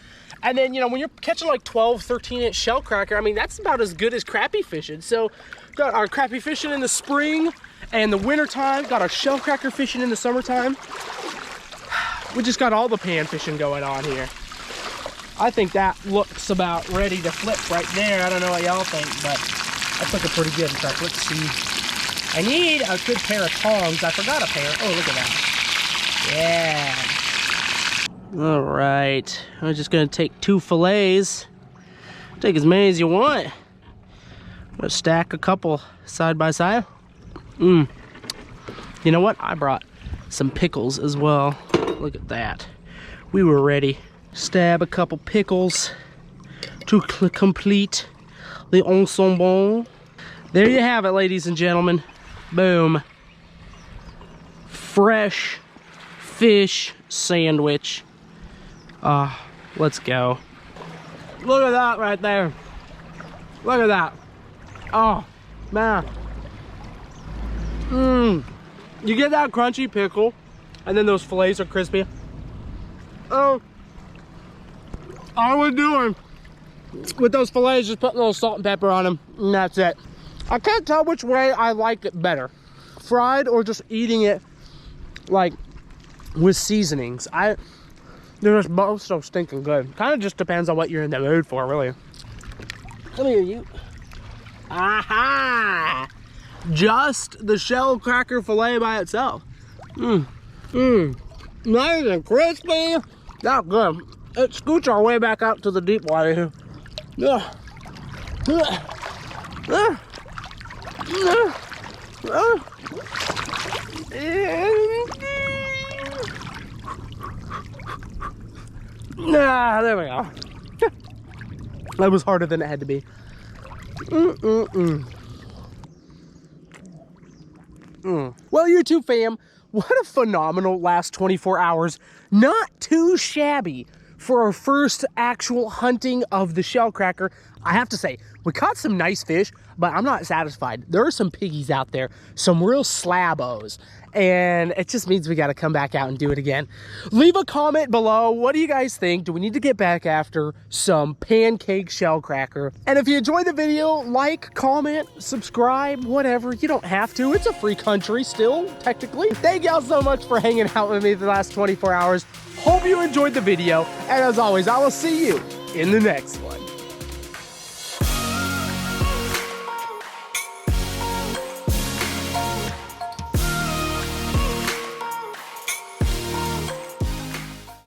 And then, you know, when you're catching like 12, 13-inch shellcracker, I mean, that's about as good as crappie fishing. So, got our crappie fishing in the spring and the winter time. Got our shellcracker fishing in the summertime. We just got all the pan fishing going on here. I think that looks about ready to flip right there. I don't know what y'all think, but that's looking pretty good. In fact, let's see. I need a good pair of tongs. I forgot a pair. Oh, look at that. Yeah. All right. I'm just gonna take 2 fillets. Take as many as you want. I'm gonna stack a couple side by side. You know what? I brought some pickles as well. Look at that. We were ready. Stab a couple pickles to complete the ensemble. There you have it, ladies and gentlemen. Boom. Fresh fish sandwich. Let's go. Look at that right there. Look at that. Oh, man. You get that crunchy pickle, and then those fillets are crispy. Oh, all we're doing with those fillets is just putting a little salt and pepper on them, and that's it. I can't tell which way I like it better, fried or just eating it like with seasonings. They're just both so stinking good. Kind of just depends on what you're in the mood for, really. Come here, you. Aha! Just the shellcracker fillet by itself. Nice and crispy. That's good. It scoots our way back out to the deep water here. Yeah. There we go. That was harder than it had to be. Well, YouTube fam, what a phenomenal last 24 hours. Not too shabby for our first actual hunting of the shellcracker. I have to say, we caught some nice fish, but I'm not satisfied. There are some piggies out there, some real slabos, and it just means we got to come back out and do it again. Leave a comment below. What do you guys think? Do we need to get back after some pancake shellcracker? And if you enjoyed the video, like, comment, subscribe, whatever. You don't have to. It's a free country still, technically. Thank y'all so much for hanging out with me the last 24 hours. Hope you enjoyed the video, and as always, I will see you in the next one.